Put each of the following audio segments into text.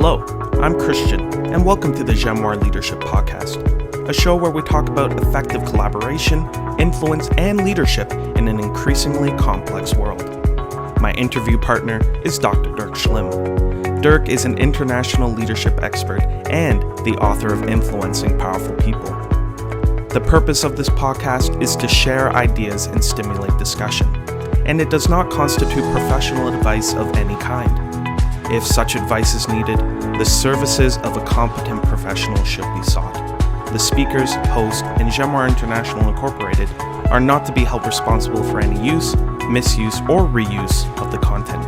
Hello, I'm Christian, and welcome to the Jamoir Leadership Podcast, a show where we talk about effective collaboration, influence, and leadership in an increasingly complex world. My interview partner is Dr. Dirk Schlim. Dirk is an international leadership expert and the author of Influencing Powerful People. The purpose of this podcast is to share ideas and stimulate discussion, and it does not constitute professional advice of any kind. If such advice is needed, the services of a competent professional should be sought. The speakers, host, and Jamoir International Incorporated are not to be held responsible for any use, misuse, or reuse of the content.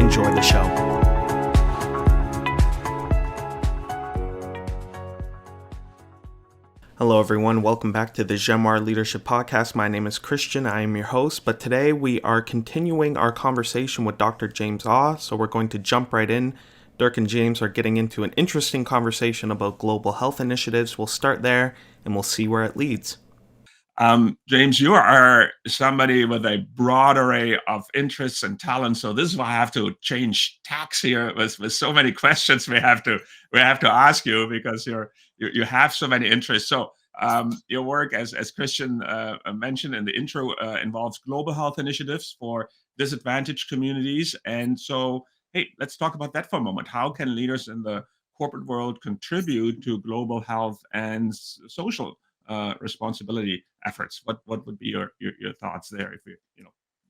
Enjoy the show. Hello everyone, welcome back to the Jamoir Leadership Podcast. My name is Christian, I am your host, but today we are continuing our conversation with Dr. James Ah, so we're going to jump right in. Dirk and James are getting into an interesting conversation about global health initiatives. We'll start there and we'll see where it leads. James, you are somebody with a broad array of interests and talents. So this is why I have to change tacks here with so many questions we have to ask you, because you have so many interests. So your work, as Christian mentioned in the intro, involves global health initiatives for disadvantaged communities. And so, hey, let's talk about that for a moment. How can leaders in the corporate world contribute to global health and social responsibility efforts? What would be your thoughts there if you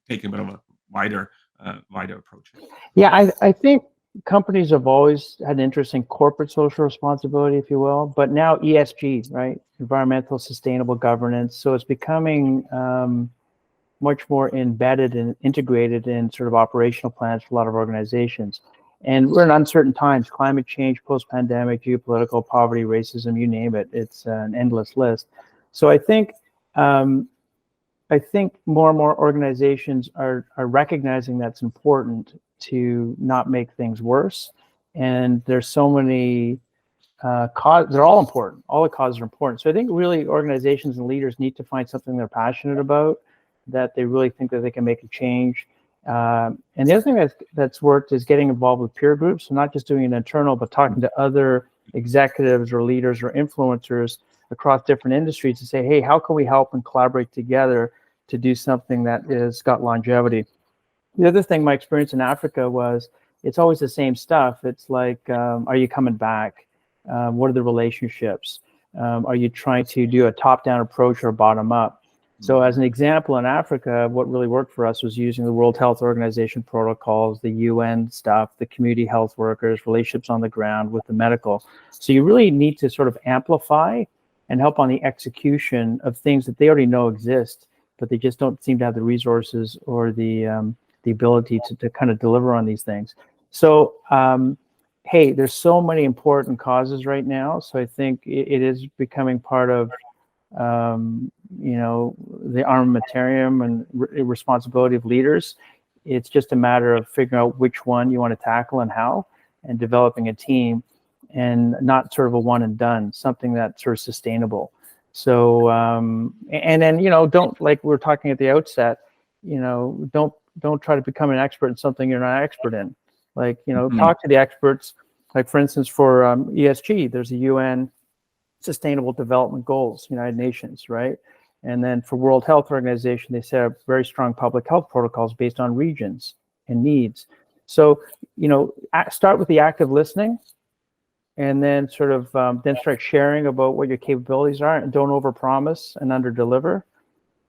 take a bit of a wider approach? Yeah, I think companies have always had an interest in corporate social responsibility, if you will, but now ESG, right? Environmental sustainable governance. So it's becoming much more embedded and integrated in sort of operational plans for a lot of organizations. And we're in uncertain times: climate change, post-pandemic, geopolitical, poverty, racism, you name it. It's an endless list. So I think more and more organizations are recognizing that's important to not make things worse. And there's so many causes; they're all important. All the causes are important. So I think really organizations and leaders need to find something they're passionate about, that they really think that they can make a change. And the other thing that's worked is getting involved with peer groups, so not just doing it internal, but talking to other executives or leaders or influencers across different industries to say, hey, how can we help and collaborate together to do something that is got longevity? The other thing, my experience in Africa was, it's always the same stuff. It's like, are you coming back? What are the relationships? Are you trying to do a top-down approach or bottom-up? So as an example, in Africa, what really worked for us was using the World Health Organization protocols, the UN stuff, the community health workers, relationships on the ground with the medical. So you really need to sort of amplify and help on the execution of things that they already know exist, but they just don't seem to have the resources or the ability to kind of deliver on these things. So, hey, there's so many important causes right now. So I think it is becoming part of the armamentarium and responsibility of leaders. It's just a matter of figuring out which one you want to tackle and how, and developing a team, and not sort of a one and done, something that's sort of sustainable. So, and then, don't, like we were talking at the outset, don't try to become an expert in something you're not expert in. Like, talk to the experts. Like, for instance, for ESG, there's a UN Sustainable Development Goals, United Nations, right? And then for World Health Organization, they set up very strong public health protocols based on regions and needs. So, start with the active listening, and then sort of then start sharing about what your capabilities are, and don't overpromise and underdeliver,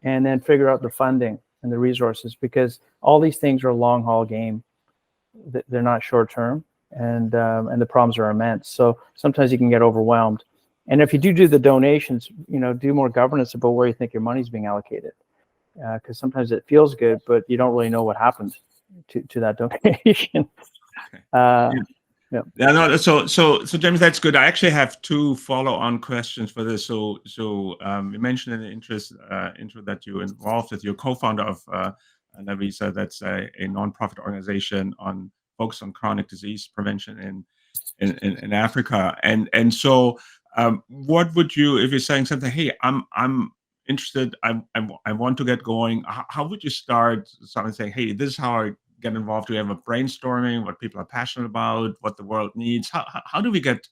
and then figure out the funding and the resources, because all these things are a long haul game. They're not short term, and the problems are immense. So sometimes you can get overwhelmed. And if you do the donations, do more governance about where you think your money's being allocated, because sometimes it feels good, but you don't really know what happened to that donation. So James, that's good. I actually have two follow-on questions for this. So you mentioned in the intro that you're involved with your co-founder of Navisa, that's a nonprofit organization focused on chronic disease prevention in Africa, and so. What would you, if you're saying something, hey, I'm interested, I want to get going, how would you start something saying, hey, this is how I get involved? Do we have a brainstorming, what people are passionate about, what the world needs? How do we get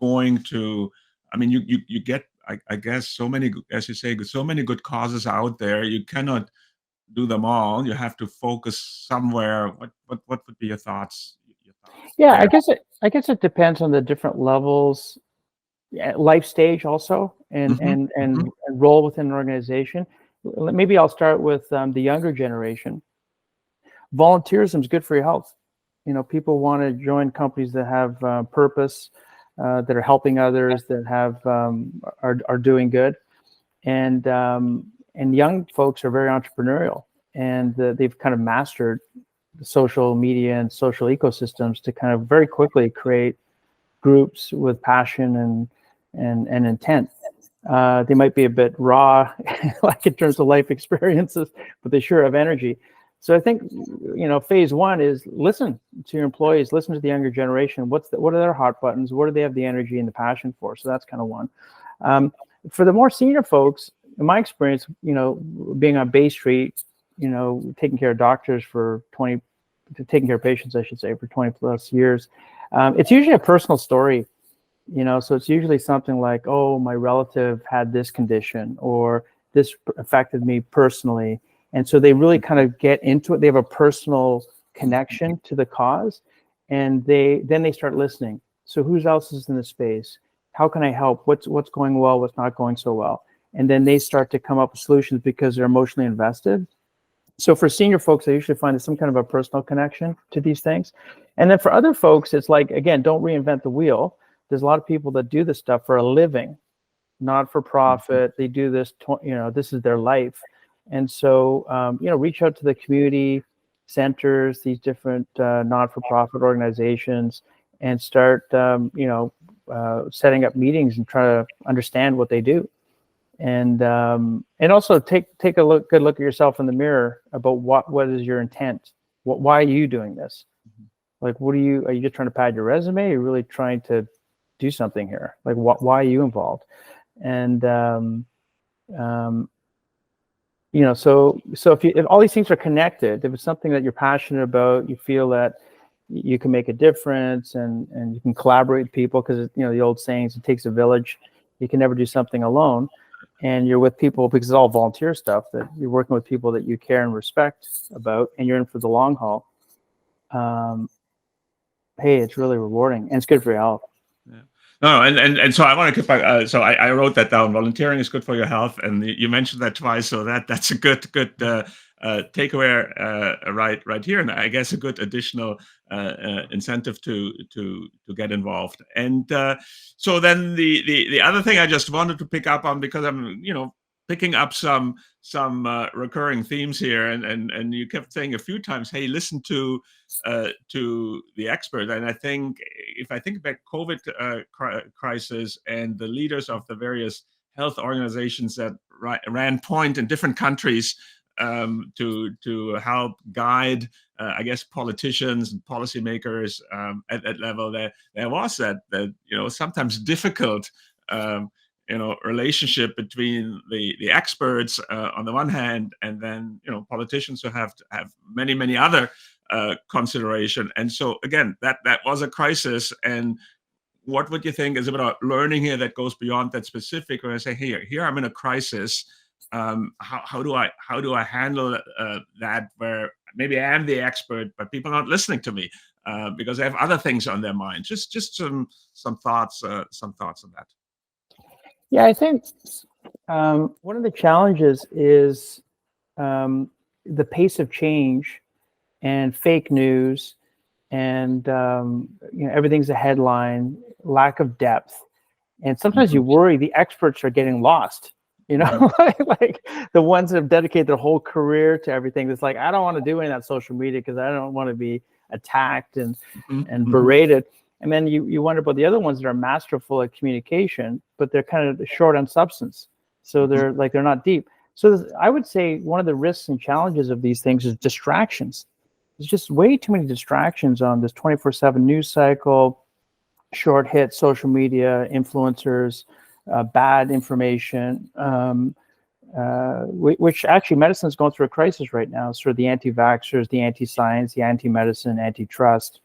going to, I mean, you get, I guess, so many, as you say, so many good causes out there. You cannot do them all. You have to focus somewhere. What would be your thoughts? Yeah, there? I guess it depends on the different levels, life stage also, and Mhm, mhm. role within an organization. Maybe I'll start with the younger generation. Volunteerism is good for your health. You know, people want to join companies that have purpose, that are helping others, that have are doing good, and young folks are very entrepreneurial, and they've kind of mastered the social media and social ecosystems to kind of very quickly create groups with passion and intent. They might be a bit raw, like in terms of life experiences, but they sure have energy. So I think, you know, phase one is listen to your employees, listen to the younger generation. What are their hot buttons? What do they have the energy and the passion for? So that's kind of one. For the more senior folks, in my experience, you know, being on Bay Street, you know, taking care of doctors for taking care of patients, I should say, for 20 plus years, it's usually a personal story. You know, so it's usually something like, oh, my relative had this condition, or this affected me personally. And so they really kind of get into it. They have a personal connection to the cause, and then they start listening. So who else is in the space? How can I help? What's going well? What's not going so well? And then they start to come up with solutions because they're emotionally invested. So for senior folks, I usually find some kind of a personal connection to these things. And then for other folks, it's like, again, don't reinvent the wheel. There's a lot of people that do this stuff for a living, not for profit. They do this, you know, this is their life. And so, you know, reach out to the community centers, these different not-for-profit organizations, and start, you know, setting up meetings and try to understand what they do. And also take a good look at yourself in the mirror about what is your intent? Why are you doing this? Like, are you just trying to pad your resume? Are you really trying to do something here? Like, why are you involved? And you know, so if all these things are connected, if it's something that you're passionate about, you feel that you can make a difference, and you can collaborate with people, because, you know, the old sayings, it takes a village. You can never do something alone. And you're with people, because it's all volunteer stuff, that you're working with people that you care and respect about, and you're in for the long haul. Hey, it's really rewarding, and it's good for your health. Yeah. No, and so I want to get back. So I wrote that down. Volunteering is good for your health, and you mentioned that twice. So that's a good takeaway right here, and I guess a good additional incentive to get involved. And so then the other thing I just wanted to pick up on, because I'm, you know, picking up some recurring themes here, and you kept saying a few times, hey, listen to the expert. And I think, if I think about COVID crisis and the leaders of the various health organizations that ran point in different countries to help guide, I guess, politicians and policymakers at that level, there was that you know, sometimes difficult you know, relationship between the experts on the one hand, and then, you know, politicians who have many other consideration. And so again, that was a crisis. And what would you think is about learning here that goes beyond that specific, where I say, here I'm in a crisis, how do I handle that, where maybe I am the expert but people are not listening to me because they have other things on their mind? Just some thoughts on that. Yeah, I think one of the challenges is the pace of change and fake news, and you know, everything's a headline, lack of depth, and sometimes you worry the experts are getting lost. You know, like the ones that have dedicated their whole career to everything. It's like, I don't want to do any of that social media because I don't want to be attacked and berated. And then you wonder about the other ones that are masterful at communication, but they're kind of short on substance. So they're not deep. So I would say one of the risks and challenges of these things is distractions. There's just way too many distractions on this 24/7 news cycle, short hit social media, influencers, bad information. which actually medicine is going through a crisis right now. Sort of the anti-vaxxers, the anti-science, the anti-medicine, anti-trust.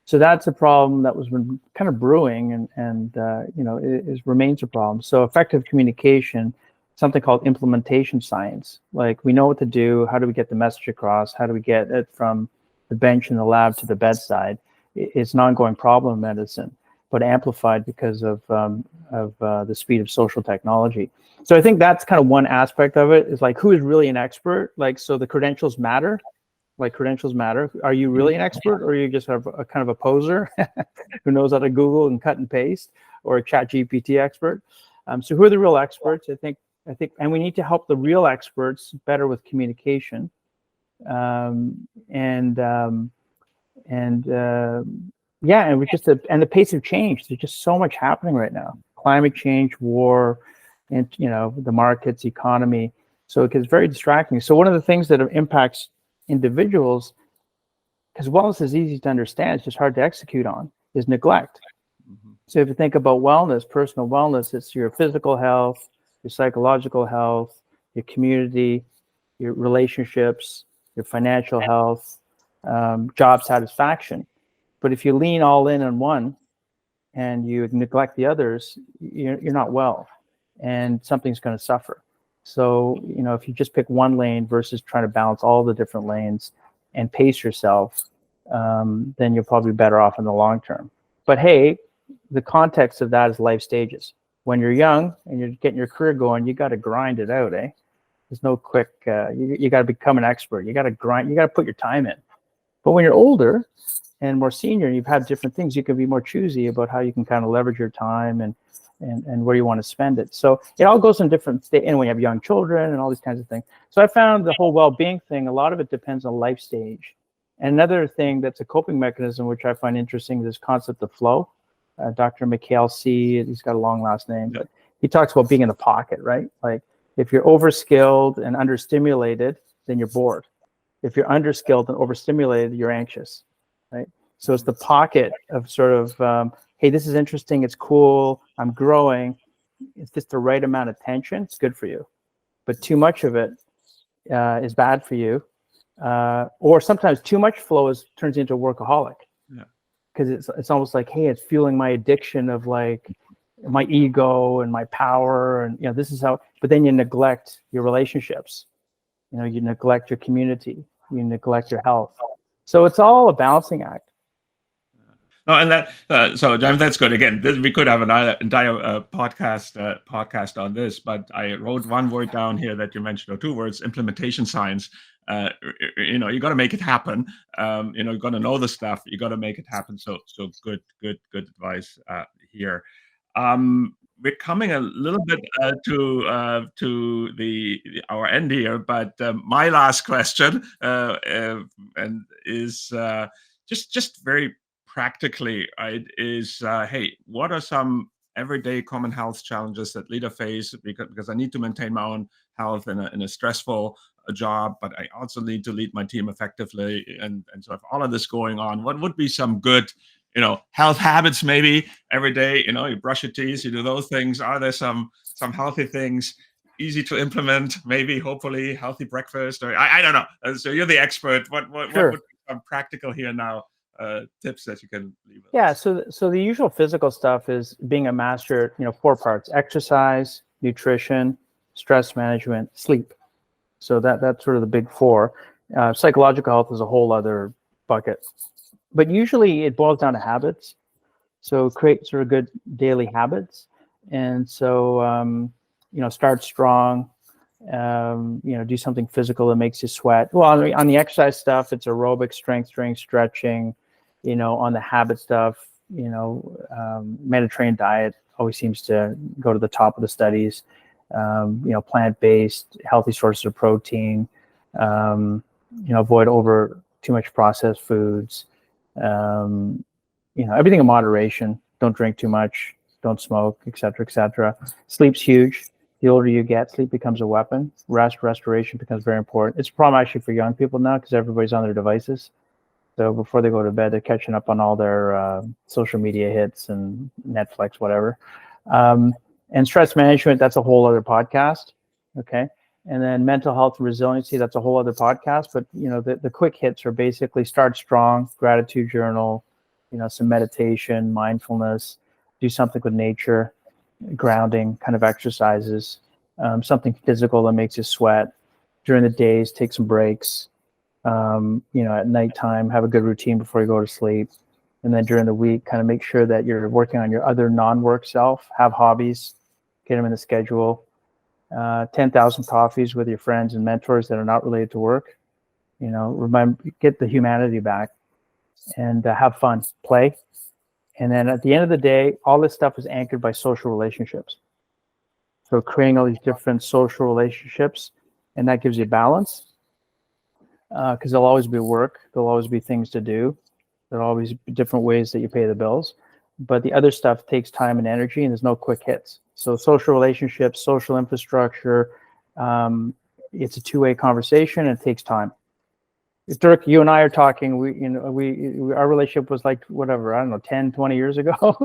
So that's a problem that was been kind of brewing, and it remains a problem. So effective communication, something called implementation science. Like, we know what to do. How do we get the message across? How do we get it from the bench in the lab to the bedside? It's an ongoing problem in medicine, but amplified because of the speed of social technology. So I think that's kind of one aspect of it, is like, who is really an expert? Like, so the credentials matter. Like, credentials matter. Are you really an expert, or you just have a kind of a poser who knows how to Google and cut and paste, or a Chat GPT expert? So who are the real experts? I think, and we need to help the real experts better with communication. And the pace of change. There's just so much happening right now. Climate change, war, and the markets, economy. So it gets very distracting. So one of the things that impacts individuals, because wellness is easy to understand, it's just hard to execute on, is neglect. Mm-hmm. So if you think about wellness, personal wellness, it's your physical health, your psychological health, your community, your relationships, your financial health, job satisfaction. But if you lean all in on one and you neglect the others, you're not well, and something's going to suffer. So, if you just pick one lane versus trying to balance all the different lanes and pace yourself, then you're probably better off in the long term. But hey, the context of that is life stages. When you're young and you're getting your career going, you got to grind it out, eh? There's no quick, you got to become an expert. You got to grind, you got to put your time in. But when you're older and more senior, you've had different things, you can be more choosy about how you can kind of leverage your time and where you want to spend it. So it all goes in different stages, and when you have young children and all these kinds of things. So I found the whole well-being thing, a lot of it depends on life stage. And another thing that's a coping mechanism, which I find interesting, is this concept of flow. Dr. Mikhail C., he's got a long last name, but he talks about being in the pocket, right? Like, if you're overskilled and understimulated, then you're bored. If you're underskilled and overstimulated, you're anxious, right? So it's the pocket of sort of, hey, this is interesting, it's cool, I'm growing. It's just the right amount of tension, it's good for you. But too much of it is bad for you. Or sometimes too much flow turns into a workaholic. Yeah. Because it's almost like, hey, it's fueling my addiction of like my ego and my power, and this is how, but then you neglect your relationships. You neglect your community, you neglect your health. So it's all a balancing act. No, and that so James, that's good. Again, we could have an entire podcast on this, but I wrote one word down here that you mentioned, or two words: implementation science. You got to make it happen. You got to know the stuff. You got to make it happen. So good advice here. We're coming a little bit to our end here, but my last question and is just very practically, is hey, what are some everyday common health challenges that leaders face? Because I need to maintain my own health in a stressful job, but I also need to lead my team effectively. And so if all of this going on, what would be some good health habits maybe every day? You brush your teeth, you do those things. Are there some healthy things easy to implement? Maybe, hopefully, healthy breakfast, or I don't know. So you're the expert. What Sure. would be some practical here now tips that you can leave with? Yeah. So the usual physical stuff is being a master. 4 parts: exercise, nutrition, stress management, sleep. So that's sort of the big 4. Psychological health is a whole other bucket. But usually it boils down to habits. So create sort of good daily habits. And so, start strong, do something physical that makes you sweat. Well, on the exercise stuff, it's aerobic strength training, stretching. On the habit stuff, Mediterranean diet always seems to go to the top of the studies. Plant-based, healthy sources of protein, avoid too much processed foods. Everything in moderation. Don't drink too much, don't smoke, etc. Sleep's huge. The older you get, sleep becomes a weapon. Restoration becomes very important. It's a problem actually for young people now, because everybody's on their devices. So before they go to bed, they're catching up on all their social media hits and Netflix, whatever. And stress management, that's a whole other podcast. Okay. And then mental health and resiliency, that's a whole other podcast. But, the quick hits are basically start strong, gratitude journal, some meditation, mindfulness, do something with nature, grounding kind of exercises, something physical that makes you sweat. During the days, take some breaks. At nighttime, have a good routine before you go to sleep. And then during the week, kind of make sure that you're working on your other non-work self, have hobbies, get them in the schedule. 10,000 coffees with your friends and mentors that are not related to work. Remember, get the humanity back and have fun, play. And then at the end of the day, all this stuff is anchored by social relationships. So creating all these different social relationships, and that gives you balance. Because there'll always be work, there'll always be things to do, there'll always be different ways that you pay the bills. But the other stuff takes time and energy, and there's no quick hits. So social relationships, social infrastructure, it's a two-way conversation, and it takes time. Dirk, you and I are talking, our relationship was like, whatever, I don't know, 10, 20 years ago,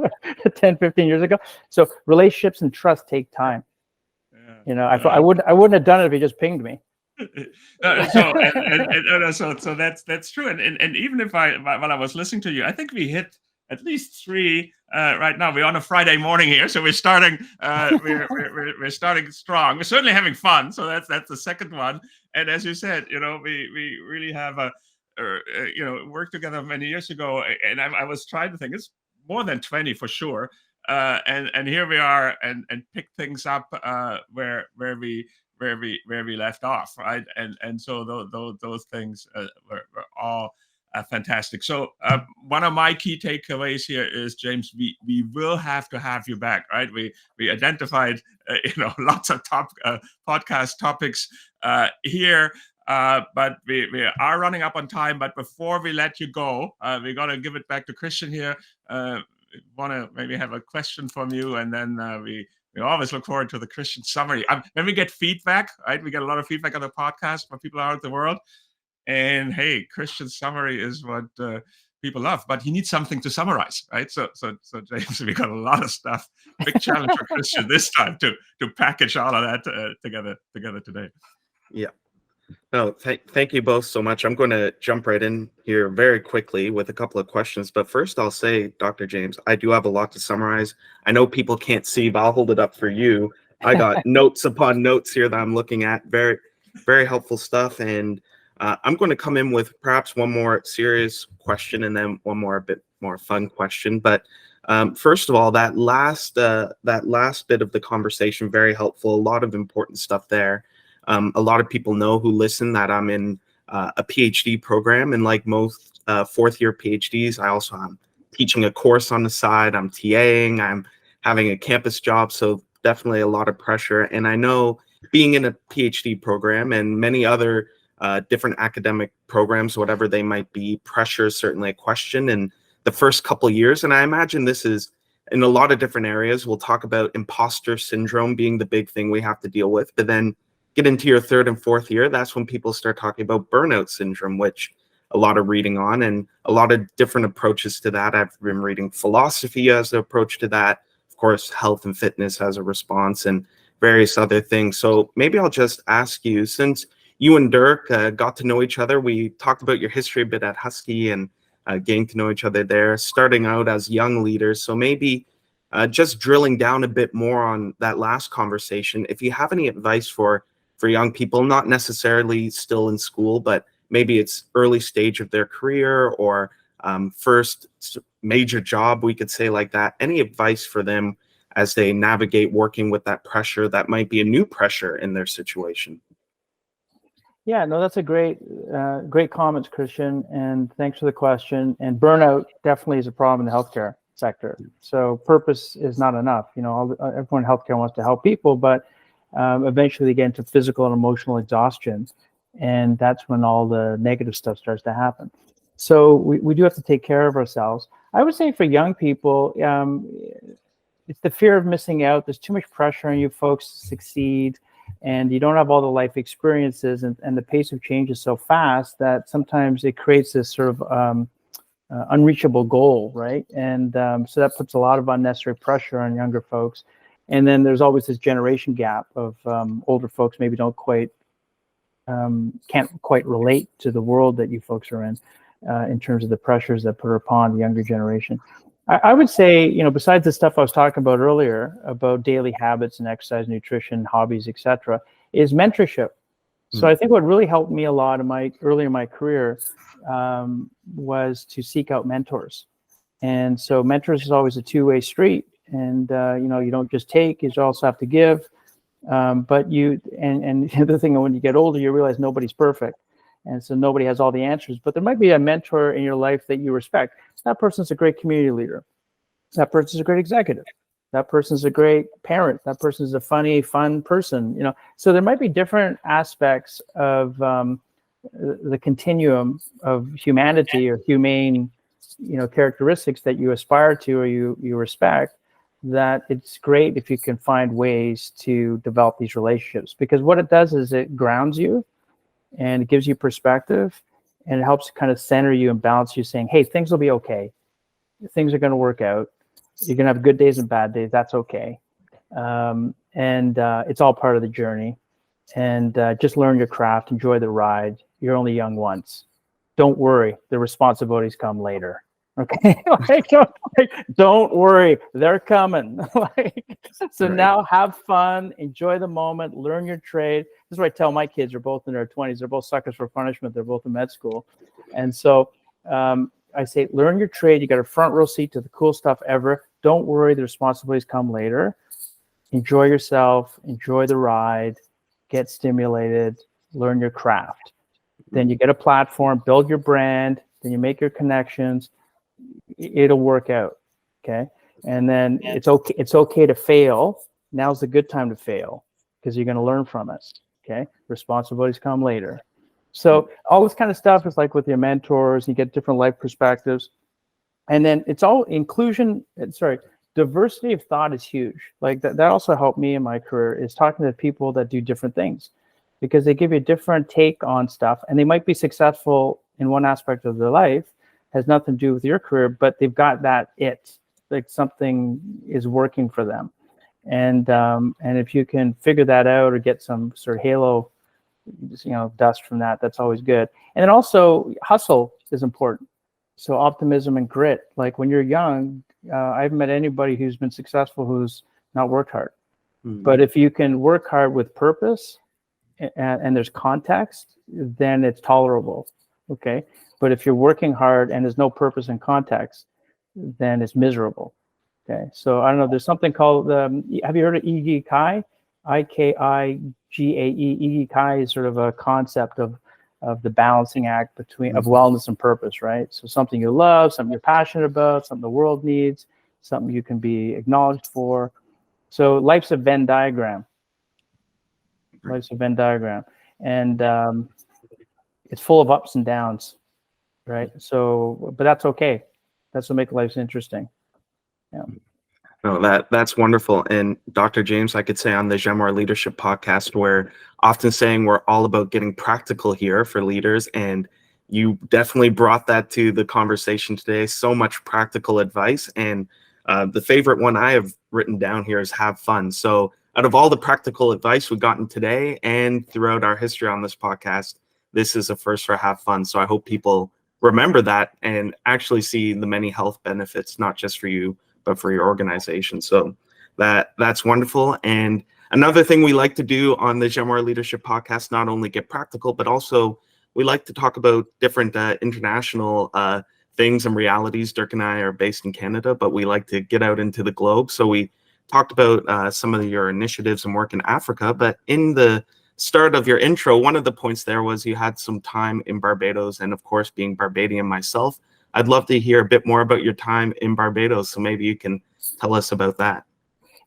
10, 15 years ago. So relationships and trust take time. I wouldn't have done it if he just pinged me. So that's true. And even if while I was listening to you, I think we hit at least 3 right now. We're on a Friday morning here, so we're starting. We're starting strong. We're certainly having fun. So that's the second one. And as you said, we really have worked together many years ago. And I was trying to think, it's more than 20 for sure. And here we are, and pick things up where we left off, right? And so those things were all fantastic. So one of my key takeaways here is, James, we will have to have you back, right? We identified lots of podcast topics here. But we are running up on time. But before we let you go, we're gonna give it back to Christian here. Want to maybe have a question from you, and then we always look forward to the Christian summary. When we get feedback, right? We get a lot of feedback on the podcast from people out in the world. And hey, Christian summary is what people love, but he needs something to summarize, right? So James, we got a lot of stuff. Big challenge for Christian this time to package all of that together today. Yeah. No, thank you both so much. I'm going to jump right in here very quickly with a couple of questions. But first, I'll say, Dr. James, I do have a lot to summarize. I know people can't see, but I'll hold it up for you. I got notes upon notes here that I'm looking at. Very, very helpful stuff. And I'm going to come in with perhaps one more serious question and then one more a bit more fun question. But first of all, that last bit of the conversation, very helpful. A lot of important stuff there. A lot of people know who listen that I'm in a PhD program, and like most fourth-year PhDs, I also am teaching a course on the side. I'm TAing. I'm having a campus job, so definitely a lot of pressure. And I know being in a PhD program and many other different academic programs, whatever they might be, pressure is certainly a question in the first couple of years. And I imagine this is in a lot of different areas. We'll talk about imposter syndrome being the big thing we have to deal with, but then get into your third and fourth year, that's when people start talking about burnout syndrome, which a lot of reading on and a lot of different approaches to that. I've been reading philosophy as an approach to that, of course, health and fitness as a response, and various other things. So maybe I'll just ask you, since you and Dirk got to know each other, we talked about your history a bit at Husky and getting to know each other there, starting out as young leaders. So maybe just drilling down a bit more on that last conversation, if you have any advice for young people, not necessarily still in school, but maybe it's early stage of their career or first major job, we could say like that. Any advice for them as they navigate working with that pressure that might be a new pressure in their situation? Yeah, no, that's a great comments, Christian, and thanks for the question. And burnout definitely is a problem in the healthcare sector. So purpose is not enough. Everyone in healthcare wants to help people, but eventually they get into physical and emotional exhaustion, and that's when all the negative stuff starts to happen. So we do have to take care of ourselves. I would say for young people, it's the fear of missing out. There's too much pressure on you folks to succeed, and you don't have all the life experiences, and the pace of change is so fast that sometimes it creates this sort of unreachable goal, right? And so that puts a lot of unnecessary pressure on younger folks. And then there's always this generation gap of older folks maybe don't quite can't quite relate to the world that you folks are in terms of the pressures that put upon the younger generation. I would say, besides the stuff I was talking about earlier about daily habits and exercise, nutrition, hobbies, etc., is mentorship. So I think what really helped me a lot early in my career was to seek out mentors. And so mentors is always a two-way street. And, you don't just take, you also have to give. But and the other thing, when you get older, you realize nobody's perfect. And so nobody has all the answers, but there might be a mentor in your life that you respect. That person's a great community leader. That person's a great executive. That person's a great parent. That person's a fun person, So there might be different aspects of the continuum of humanity or humane, characteristics that you aspire to or you respect, that it's great if you can find ways to develop these relationships, because what it does is it grounds you and it gives you perspective, and it helps kind of center you and balance you, saying, hey, things will be okay. Things are going to work out. You're going to have good days and bad days. That's okay. And it's all part of the journey. And just learn your craft. Enjoy the ride. You're only young once. Don't worry. The responsibilities come later. Okay, don't worry, they're coming. So right. Now have fun, enjoy the moment, learn your trade. This is what I tell my kids. They're both in their 20s. They're both suckers for punishment. They're both in med school. And so I say, learn your trade. You got a front row seat to the cool stuff ever. Don't worry, the responsibilities come later. Enjoy yourself, enjoy the ride, get stimulated, learn your craft. Then you get a platform, build your brand, then you make your connections. It'll work out, okay? And then it's okay to fail. Now's a good time to fail because you're going to learn from it, okay? Responsibilities come later. So all this kind of stuff is like with your mentors, you get different life perspectives. And then it's all diversity of thought is huge. Like that also helped me in my career, is talking to people that do different things, because they give you a different take on stuff, and they might be successful in one aspect of their life, has nothing to do with your career, but they've got like something is working for them. And if you can figure that out or get some sort of halo, dust from that, that's always good. And then also hustle is important. So optimism and grit, like when you're young, I haven't met anybody who's been successful who's not worked hard. Mm-hmm. But if you can work hard with purpose and there's context, then it's tolerable. Okay. But if you're working hard and there's no purpose and context, then it's miserable. Okay. So I don't know. There's something called, have you heard of Ikigai? Ikagae. Ikigai is sort of a concept of the balancing act of wellness and purpose, right? So something you love, something you're passionate about, something the world needs, something you can be acknowledged for. So life's a Venn diagram. Life's a Venn diagram. And it's full of ups and downs. Right. So, but that's okay. That's what makes life interesting. Yeah. No, that's wonderful. And Dr. James, I could say on the Jamoir Leadership Podcast, we're often saying we're all about getting practical here for leaders. And you definitely brought that to the conversation today. So much practical advice. And the favorite one I have written down here is have fun. So out of all the practical advice we've gotten today and throughout our history on this podcast, this is a first for have fun. So I hope people remember that and actually see the many health benefits, not just for you, but for your organization. So that's wonderful. And another thing we like to do on the Jamoir Leadership Podcast, not only get practical, but also we like to talk about different international things and realities. Dirk and I are based in Canada, but we like to get out into the globe. So we talked about some of your initiatives and work in Africa, but in the start of your intro, one of the points there was you had some time in Barbados, and of course, being Barbadian myself, I'd love to hear a bit more about your time in Barbados. So maybe you can tell us about that.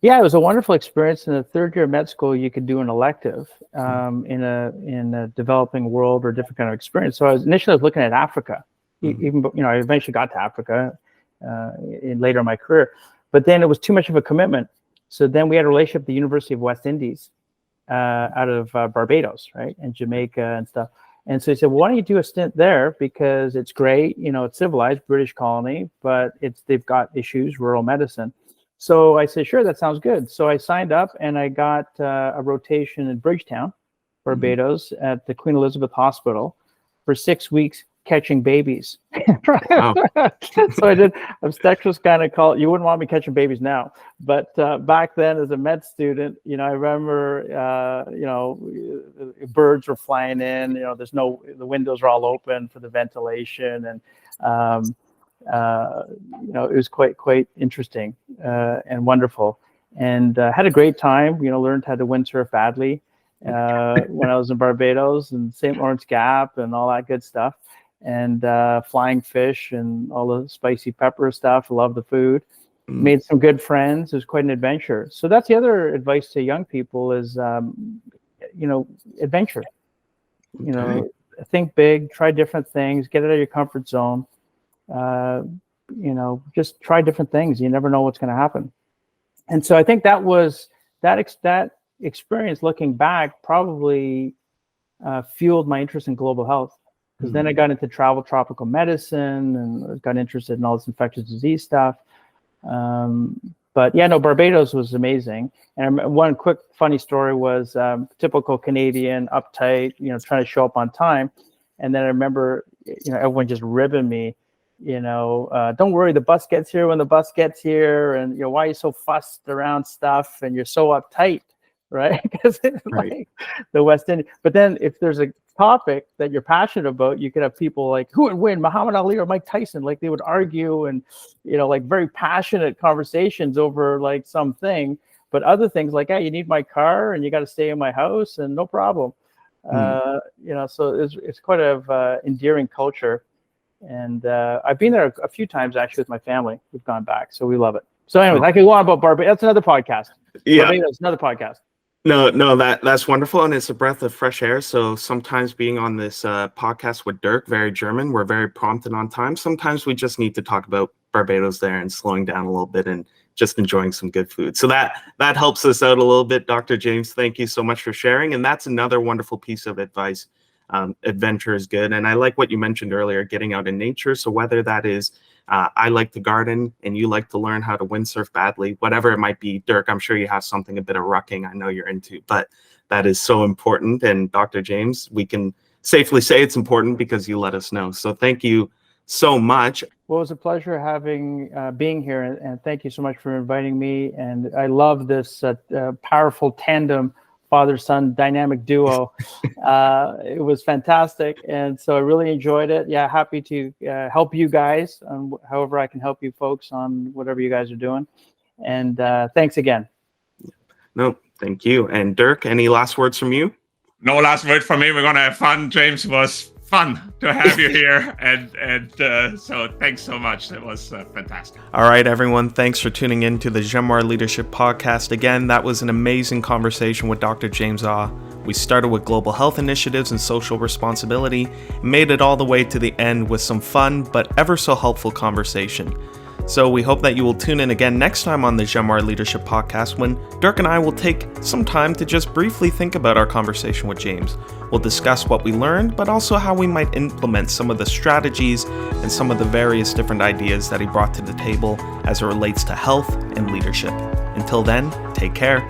Yeah, it was a wonderful experience. In the third year of med school, you could do an elective in a developing world or different kind of experience. So I was initially looking at Africa. Even I eventually got to Africa later in my career, but then it was too much of a commitment. So then we had a relationship with the University of West Indies. Out of Barbados, right, and Jamaica and stuff. And so he said, well, why don't you do a stint there, because it's great, it's civilized, British colony, but they've got issues, rural medicine. So I said, sure, that sounds good. So I signed up and I got a rotation in Bridgetown, Barbados, at the Queen Elizabeth Hospital for 6 weeks catching babies. Wow. So I did obstetrics, gynecology. You wouldn't want me catching babies now, but back then as a med student, I remember, birds were flying in. The windows are all open for the ventilation, and it was quite interesting and wonderful, and had a great time. Learned how to windsurf badly when I was in Barbados and St. Lawrence Gap and all that good stuff. And flying fish and all the spicy pepper stuff. Love the food. Made some good friends. It was quite an adventure. So that's the other advice to young people is, adventure. Think big, try different things, get out of your comfort zone. Just try different things. You never know what's going to happen. And so I think that was that experience. Looking back, probably fueled my interest in global health. Because then I got into tropical medicine and got interested in all this infectious disease stuff. But yeah, no, Barbados was amazing. And one quick funny story was typical Canadian, uptight, trying to show up on time. And then I remember, everyone just ribbing me, don't worry, the bus gets here when the bus gets here. And, why are you so fussed around stuff? And you're so uptight, right? Because it's like the West Indies. But then if there's a topic that you're passionate about, you could have people like, who would win, Muhammad Ali or Mike Tyson? Like they would argue and, very passionate conversations over like something. But other things like, hey, you need my car and you got to stay in my house and no problem. So it's quite a endearing culture. And I've been there a few times actually with my family. We've gone back, so we love it. So anyways, I could go on about Barbados. That's another podcast. Yeah. Barbados, another podcast. No, that's wonderful, and it's a breath of fresh air. So sometimes being on this podcast with Dirk, very German, we're very prompt and on time. Sometimes we just need to talk about Barbados there and slowing down a little bit and just enjoying some good food. So that helps us out a little bit, Dr. James. Thank you so much for sharing. And that's another wonderful piece of advice. Adventure is good, and I like what you mentioned earlier, getting out in nature. So whether that is I like to garden and you like to learn how to windsurf badly, whatever it might be. Dirk, I'm sure you have something a bit of rucking I know you're into, but that is so important. And Dr. James, we can safely say it's important because you let us know. So thank you so much. Well, it was a pleasure being here, and thank you so much for inviting me. And I love this powerful tandem, father-son dynamic duo. It was fantastic, and so I really enjoyed it. Yeah, happy to help you guys however I can help you folks on whatever you guys are doing. And thanks again. No, thank you. And Dirk, any last words from you? No last word from me. We're going to have fun. James, it was fun to have you here. And so thanks so much. It was fantastic. All right, everyone. Thanks for tuning in to the Jamoir Leadership Podcast. Again, that was an amazing conversation with Dr. James Ah. We started with global health initiatives and social responsibility, and made it all the way to the end with some fun but ever so helpful conversation. So we hope that you will tune in again next time on the Jamoir Leadership Podcast, when Dirk and I will take some time to just briefly think about our conversation with James. We'll discuss what we learned, but also how we might implement some of the strategies and some of the various different ideas that he brought to the table as it relates to health and leadership. Until then, take care.